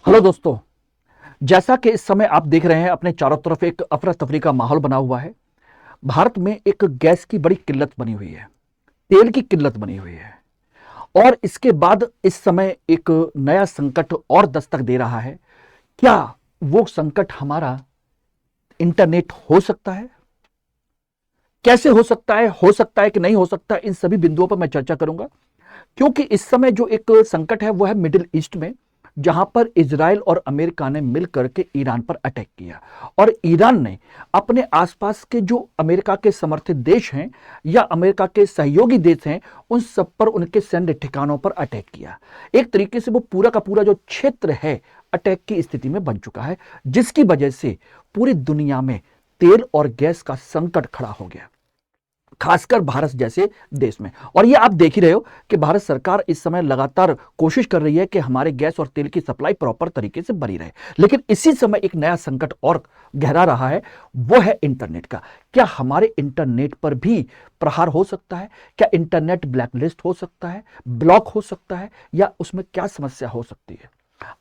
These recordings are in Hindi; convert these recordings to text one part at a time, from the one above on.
हेलो दोस्तों। जैसा कि इस समय आप देख रहे हैं अपने चारों तरफ एक अफरा तफरी का माहौल बना हुआ है। भारत में एक गैस की बड़ी किल्लत बनी हुई है, तेल की किल्लत बनी हुई है। और इसके बाद इस समय एक नया संकट और दस्तक दे रहा है। क्या वो संकट हमारा इंटरनेट हो सकता है? कैसे हो सकता है कि नहीं हो सकता, इन सभी बिंदुओं पर मैं चर्चा करूंगा। क्योंकि इस समय जो एक संकट है वो है मिडिल ईस्ट में, जहां पर इजराइल और अमेरिका ने मिलकर के ईरान पर अटैक किया। और ईरान ने अपने आसपास के जो अमेरिका के समर्थित देश हैं या अमेरिका के सहयोगी देश हैं, उन सब पर उनके सैन्य ठिकानों पर अटैक किया। एक तरीके से वो पूरा का पूरा जो क्षेत्र है अटैक की स्थिति में बन चुका है, जिसकी वजह से पूरी दुनिया में तेल और गैस का संकट खड़ा हो गया, खासकर भारत जैसे देश में। और ये आप देख ही रहे हो कि भारत सरकार इस समय लगातार कोशिश कर रही है कि हमारे गैस और तेल की सप्लाई प्रॉपर तरीके से बनी रहे। लेकिन इसी समय एक नया संकट और गहरा रहा है, वो है इंटरनेट का। क्या हमारे इंटरनेट पर भी प्रहार हो सकता है? क्या इंटरनेट ब्लैकलिस्ट हो सकता है, ब्लॉक हो सकता है, या उसमें क्या समस्या हो सकती है?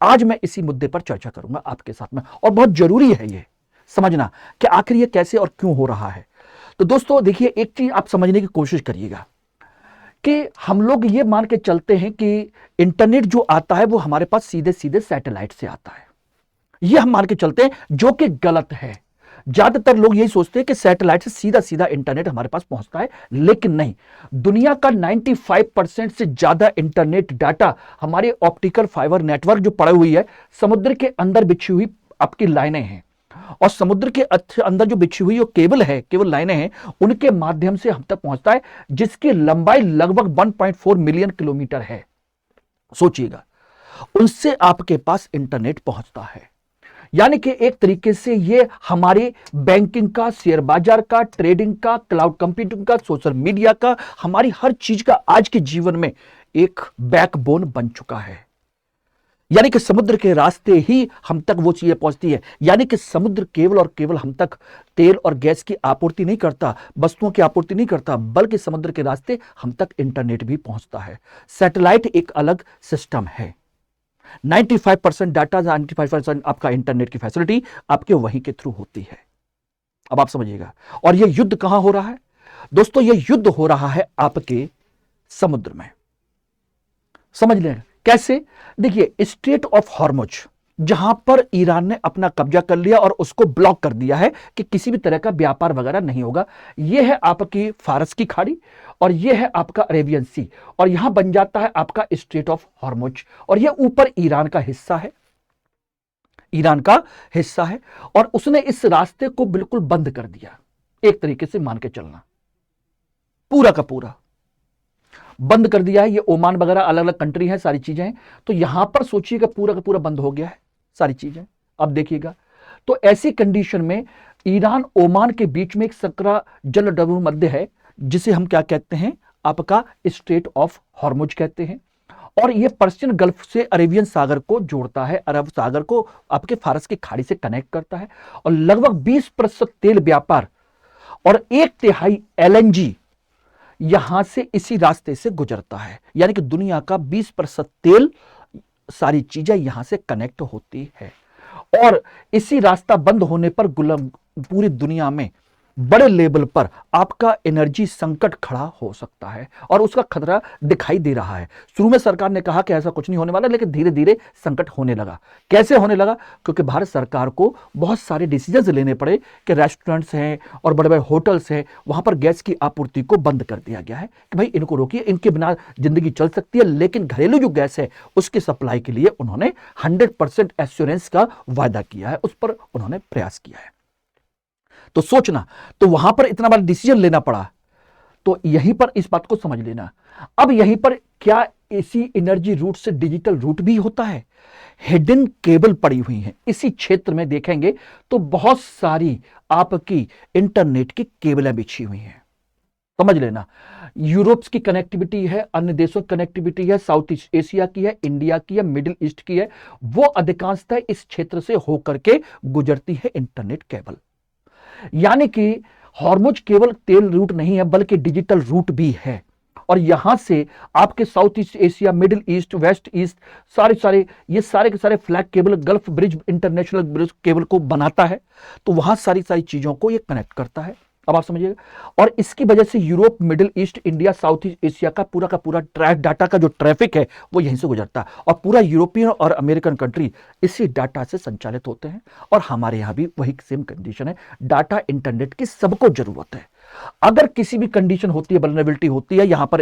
आज मैं इसी मुद्दे पर चर्चा करूंगा आपके साथ में। और बहुत जरूरी है ये समझना कि आखिर ये कैसे और क्यों हो रहा है। तो दोस्तों देखिए, एक चीज आप समझने की कोशिश करिएगा कि हम लोग ये मान के चलते हैं कि इंटरनेट जो आता है वो हमारे पास सीधे सीधे सैटेलाइट से आता है। ये हम मान के चलते हैं, जो कि गलत है। ज्यादातर लोग यही सोचते हैं कि सैटेलाइट से सीधा सीधा इंटरनेट हमारे पास पहुंचता है, लेकिन नहीं। दुनिया का 95% से ज्यादा इंटरनेट डाटा हमारे ऑप्टिकल फाइबर नेटवर्क जो पड़ी हुई है, समुद्र के अंदर बिछी हुई आपकी लाइनें हैं। और समुद्र के अंदर जो बिछी हुई केबल है, केबल लाइनें हैं, उनके माध्यम से हम तक पहुंचता है, जिसकी लंबाई लगभग 1.4 मिलियन किलोमीटर है। सोचिएगा, उनसे आपके पास इंटरनेट पहुंचता है। यानी कि एक तरीके से ये हमारी बैंकिंग का, शेयर बाजार का, ट्रेडिंग का, क्लाउड कंप्यूटिंग का, सोशल मीडिया का, हमारी हर चीज का आज के जीवन में एक बैकबोन बन चुका है। यानी कि समुद्र के रास्ते ही हम तक वो चीजें पहुंचती है। यानी कि समुद्र केवल और केवल हम तक तेल और गैस की आपूर्ति नहीं करता, वस्तुओं की आपूर्ति नहीं करता, बल्कि समुद्र के रास्ते हम तक इंटरनेट भी पहुंचता है। सैटेलाइट एक अलग सिस्टम है। 95% डाटा, 95% आपका इंटरनेट की फैसिलिटी आपके वहीं के थ्रू होती है। अब आप समझिएगा। और यह युद्ध कहां हो रहा है दोस्तों? यह युद्ध हो रहा है आपके समुद्र में। समझ लें कैसे? देखिए, स्ट्रेट ऑफ हॉर्मुज, जहां पर ईरान ने अपना कब्जा कर लिया और उसको ब्लॉक कर दिया है कि किसी भी तरह का व्यापार वगैरह नहीं होगा। यह है आपकी फारस की खाड़ी, और यह है आपका अरेबियन सी, और यहां बन जाता है आपका स्ट्रेट ऑफ हॉर्मुज। और यह ऊपर ईरान का हिस्सा है, ईरान का हिस्सा है। और उसने इस रास्ते को बिल्कुल बंद कर दिया। एक तरीके से मान के चलना, पूरा का पूरा बंद कर दिया है। ये ओमान वगैरह अलग अलग कंट्री है, सारी चीजें हैं। तो यहां पर सोचिएगा पूरा का पूरा बंद हो गया है सारी चीजें। अब देखिएगा, तो ऐसी कंडीशन में ईरान ओमान के बीच में एक सकरा जल डबू मध्य है, जिसे हम क्या कहते हैं? आपका स्ट्रेट ऑफ हॉर्मुज कहते हैं। और यह पर्शियन गल्फ से अरेबियन सागर को जोड़ता है, अरब सागर को आपके फारस की खाड़ी से कनेक्ट करता है। और लगभग 20% तेल व्यापार और 1/3 LNG यहां से इसी रास्ते से गुजरता है। यानी कि दुनिया का 20% तेल, सारी चीजें यहां से कनेक्ट होती है। और इसी रास्ता बंद होने पर पूरी दुनिया में बड़े लेवल पर आपका एनर्जी संकट खड़ा हो सकता है, और उसका खतरा दिखाई दे रहा है। शुरू में सरकार ने कहा कि ऐसा कुछ नहीं होने वाला, लेकिन धीरे धीरे संकट होने लगा। कैसे होने लगा? क्योंकि भारत सरकार को बहुत सारे डिसीजंस लेने पड़े कि रेस्टोरेंट्स हैं और बड़े बड़े होटल्स हैं, वहां पर गैस की आपूर्ति को बंद कर दिया गया है कि भाई इनको रोकिए, इनके बिना जिंदगी चल सकती है। लेकिन घरेलू जो गैस है उसकी सप्लाई के लिए उन्होंने 100% एश्योरेंस का वायदा किया है, उस पर उन्होंने प्रयास किया है। तो सोचना, तो वहां पर इतना बड़ा डिसीजन लेना पड़ा। तो यहीं पर इस बात को समझ लेना। अब यहीं पर क्या इसी एनर्जी रूट से डिजिटल रूट भी होता है? हिडन केबल पड़ी हुई है इसी क्षेत्र में, देखेंगे तो बहुत सारी आपकी इंटरनेट की केबलें बिछी हुई हैं। समझ लेना, यूरोप की कनेक्टिविटी है, अन्य देशों की कनेक्टिविटी है, साउथ ईस्ट एशिया की है, इंडिया की है, मिडिल ईस्ट की है। वो अधिकांशतः इस क्षेत्र से होकर के गुजरती है इंटरनेट केबल। यानी कि हॉर्मुज केवल तेल रूट नहीं है, बल्कि डिजिटल रूट भी है। और यहां से आपके south east Asia, middle east, west east, सारे ये सारे के सारे flag cable, gulf bridge, international bridge cable को बनाता है। तो वहां सारी चीजों को ये कनेक्ट करता है। अब आप समझिएगा, और इसकी वजह से Europe, middle east, India, south east Asia का पूरा डाटा का जो ट्रैफिक है वो यहीं से गुजरता है, और पूरा यूरोपियन और अमेरिकन कंट्री इसी डाटा से संचालित होते हैं। और हमारे यहां भी वही सेम कंडीशन है, डाटा इंटरनेट की सबको जरूरत है। अगर किसी भी कंडीशन होती है, वल्नरेबिलिटी होती है, यहां पर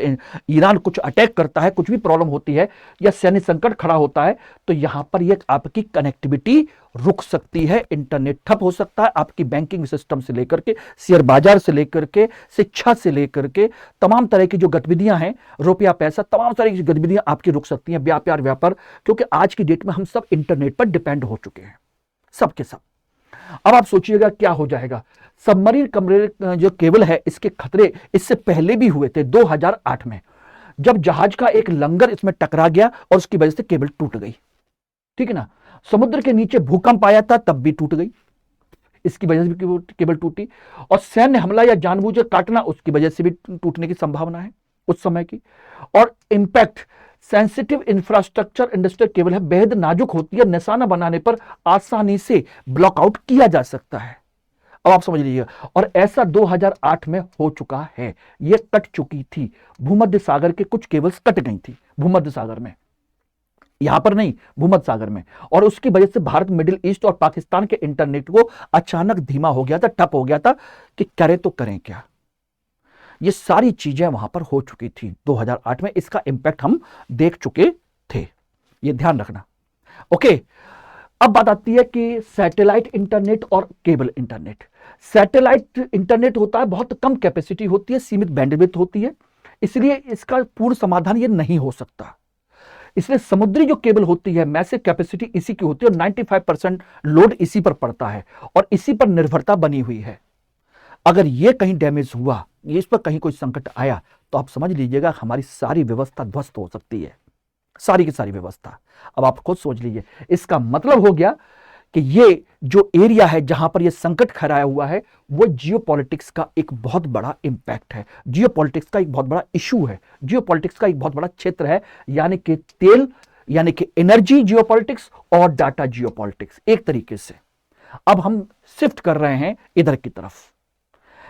ईरान कुछ अटैक करता है, कुछ भी प्रॉब्लम होती है या सैन्य संकट खड़ा होता है, तो यहां पर ये आपकी कनेक्टिविटी रुक सकती है, इंटरनेट ठप हो सकता है, आपकी बैंकिंग सिस्टम से लेकर के, शेयर बाजार से लेकर के, शिक्षा से लेकर के, तमाम तरह की जो गतिविधियां हैं, रुपया पैसा, तमाम तरह की गतिविधियां आपकी रुक सकती हैं, व्यापार, क्योंकि आज की डेट में हम सब इंटरनेट पर डिपेंड हो चुके हैं, सबके सब। अब आप सोचिएगा क्या हो जाएगा। सबमरीन कमरे जो केबल है, इसके खतरे इससे पहले भी हुए थे 2008 में, जब जहाज का एक लंगर इसमें टकरा गया और उसकी वजह से केबल टूट गई, ठीक है ना। समुद्र के नीचे भूकंप आया था, तब भी टूट गई, इसकी वजह से भी केबल टूटी। और सैन्य हमला या जानबूझकर काटना, उसकी वजह से भी टूटने की संभावना है उस समय की। और impact, sensitive infrastructure industrial cable है, बेहद नाजुक होती है, निशाना बनाने पर आसानी से ब्लॉकआउट किया जा सकता है। अब आप समझ लीजिए, और ऐसा 2008 में हो चुका है, यह कट चुकी थी, भूमध्य सागर के कुछ केबल्स कट गई थी भूमध्य सागर में, यहां पर नहीं, भूमध्य सागर में। और उसकी वजह से भारत, मिडिल ईस्ट और पाकिस्तान के इंटरनेट को अचानक धीमा हो गया था, ठप हो गया था कि करें तो करें क्या। ये सारी चीजें वहां पर हो चुकी थी 2008 में, इसका इंपैक्ट हम देख चुके थे, ये ध्यान रखना। ओके, अब बात आती है कि सैटेलाइट इंटरनेट और केबल इंटरनेट। सैटेलाइट इंटरनेट होता है, बहुत कम कैपेसिटी होती है, सीमित बैंडविड्थ होती है, इसलिए इसका पूर्ण समाधान ये नहीं हो सकता। इसलिए समुद्री जो केबल होती है, मैसिव कैपेसिटी इसी की होती है, और 95% लोड इसी पर पड़ता है, और इसी पर निर्भरता बनी हुई है। अगर ये कहीं डैमेज हुआ, ये इस पर कहीं कोई संकट आया, तो आप समझ लीजिएगा हमारी सारी व्यवस्था ध्वस्त हो सकती है, सारी की सारी व्यवस्था। अब आप खुद सोच लीजिए, इसका मतलब हो गया कि ये जो एरिया है जहां पर ये संकट खड़ा हुआ है, वो जियोपॉलिटिक्स का एक बहुत बड़ा इंपैक्ट है, जियोपॉलिटिक्स का एक बहुत बड़ा इशू है, जियोपॉलिटिक्स का एक बहुत बड़ा क्षेत्र है, यानी कि तेल, यानी कि एनर्जी जियोपॉलिटिक्स और डाटा जियोपॉलिटिक्स एक तरीके से। अब हम शिफ्ट कर रहे हैं इधर की तरफ,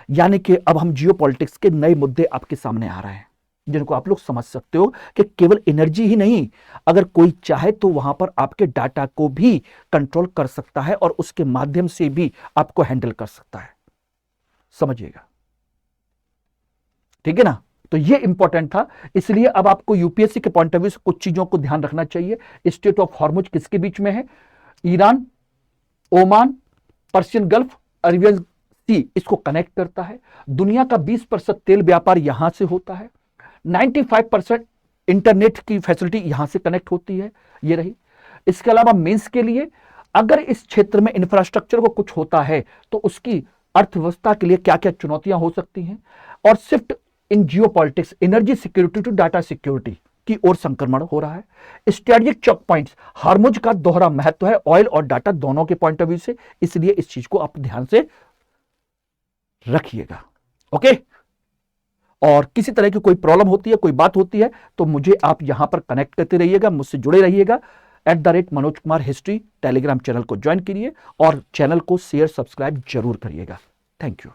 यानी कि अब हम जियोपॉलिटिक्स के नए मुद्दे आपके सामने आ रहे हैं, जिनको आप लोग समझ सकते हो कि केवल एनर्जी ही नहीं, अगर कोई चाहे तो वहां पर आपके डाटा को भी कंट्रोल कर सकता है और उसके माध्यम से भी आपको हैंडल कर सकता है, समझिएगा, ठीक है ना। तो ये इंपॉर्टेंट था, इसलिए अब आपको यूपीएससी के पॉइंट ऑफ व्यू से कुछ चीजों को ध्यान रखना चाहिए। स्टेट ऑफ हॉर्मुज किसके बीच में है? Iran, Oman, Persian Gulf, Arabian Sea इसको कनेक्ट करता है। दुनिया का 20% तेल व्यापार यहां से होता है, 95% इंटरनेट की फैसिलिटी यहां से कनेक्ट होती है, ये रही। इसके अलावा मेंस के लिए अगर इस क्षेत्र में इंफ्रास्ट्रक्चर को कुछ होता है तो उसकी अर्थव्यवस्था के लिए क्या क्या चुनौतियां हो सकती हैं, और shift in geopolitics, energy security to data security की ओर संक्रमण हो रहा है। स्ट्रेटेजिक चॉक पॉइंट्स, हार्मुज का दोहरा महत्व है ऑयल और डाटा दोनों के पॉइंट ऑफ व्यू से, इसलिए इस चीज को आप ध्यान से रखिएगा। ओके, और किसी तरह की कोई प्रॉब्लम होती है, कोई बात होती है, तो मुझे आप यहां पर कनेक्ट करते रहिएगा, मुझसे जुड़े रहिएगा। @Manoj Kumar history Telegram channel को ज्वाइन करिए और चैनल को शेयर सब्सक्राइब जरूर करिएगा। Thank you.